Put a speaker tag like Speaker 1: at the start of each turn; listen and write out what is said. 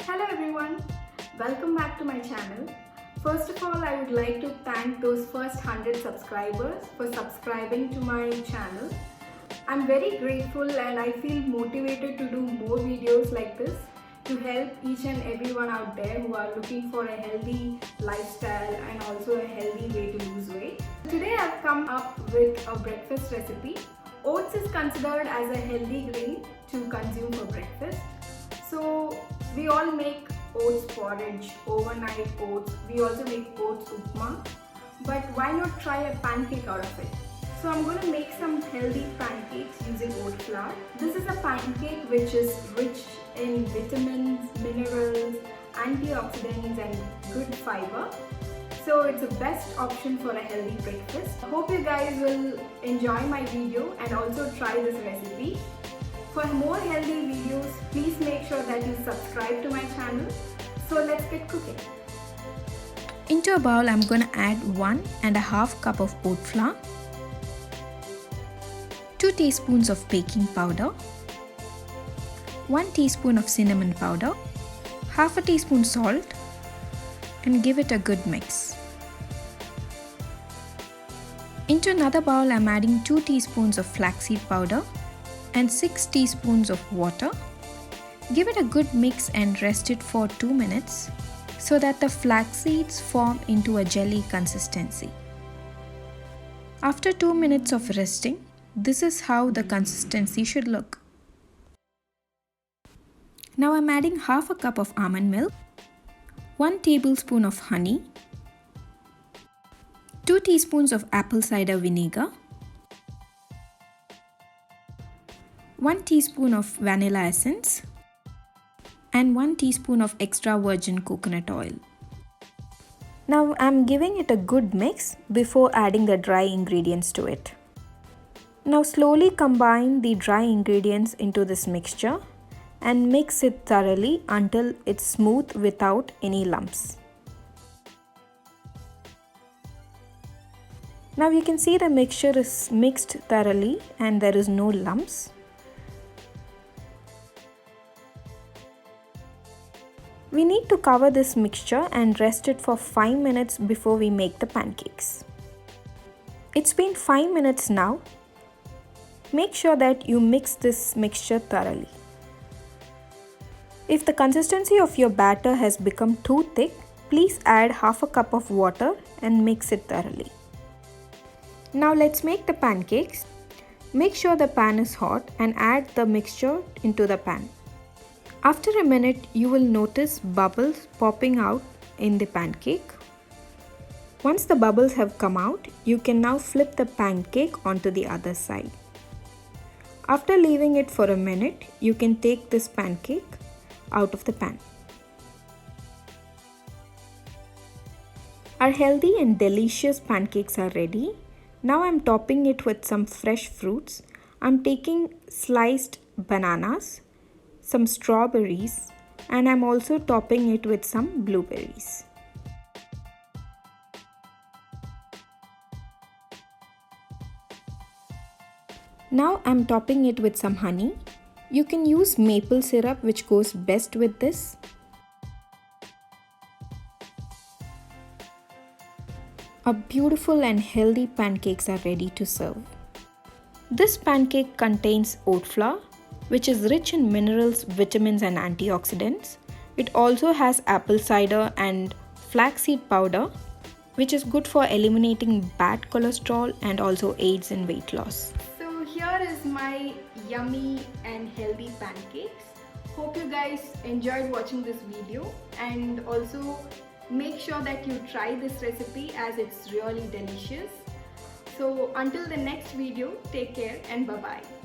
Speaker 1: Hello everyone, welcome back to my channel. First of all, I would like to thank those first 100 subscribers for subscribing to my channel. I'm very grateful and I feel motivated to do more videos like this to help each and everyone out there who are looking for a healthy lifestyle and also a healthy way to lose weight. Today I've come up with a breakfast recipe. Oats is considered as a healthy grain to consume for breakfast. So we all make oats porridge, overnight oats. We also make oats upma. But why not try a pancake out of it? So I'm going to make some healthy pancakes using oat flour. This is a pancake which is rich in vitamins, minerals, antioxidants and good fiber. So it's the best option for a healthy breakfast. I hope you guys will enjoy my video and also try this recipe. For more healthy videos, please make sure that you subscribe to my channel. So let's get cooking.
Speaker 2: Into a bowl, I'm going to add 1.5 cup of oat flour, 2 teaspoons of baking powder, 1 teaspoon of cinnamon powder, half a teaspoon salt, and give it a good mix. Into another bowl, I'm adding 2 teaspoons of flaxseed powder and 6 teaspoons of water. Give it a good mix and rest it for 2 minutes so that the flax seeds form into a jelly consistency. After 2 minutes of resting, this is how the consistency should look. Now I'm adding half a cup of almond milk, 1 tablespoon of honey, 2 teaspoons of apple cider vinegar, 1 teaspoon of vanilla essence, and 1 teaspoon of extra virgin coconut oil. Now I'm giving it a good mix before adding the dry ingredients to it. Now slowly combine the dry ingredients into this mixture and mix it thoroughly until it's smooth without any lumps. Now you can see the mixture is mixed thoroughly and there is no lumps. We need to cover this mixture and rest it for 5 minutes before we make the pancakes. It's been 5 minutes now. Make sure that you mix this mixture thoroughly. If the consistency of your batter has become too thick, please add half a cup of water and mix it thoroughly. Now let's make the pancakes. Make sure the pan is hot and add the mixture into the pan. After a minute, you will notice bubbles popping out in the pancake. Once the bubbles have come out, you can now flip the pancake onto the other side. After leaving it for a minute, you can take this pancake out of the pan. Our healthy and delicious pancakes are ready. Now I'm topping it with some fresh fruits. I'm taking sliced bananas, some strawberries, and I'm also topping it with some blueberries. Now I'm topping it with some honey. You can use maple syrup, which goes best with this. Our beautiful and healthy pancakes are ready to serve. This pancake contains oat flour, which is rich in minerals, vitamins and antioxidants. It also has apple cider and flaxseed powder, which is good for eliminating bad cholesterol and also aids in weight loss.
Speaker 1: So here is my yummy and healthy pancakes. Hope you guys enjoyed watching this video and also make sure that you try this recipe as it's really delicious. So until the next video, take care and bye-bye.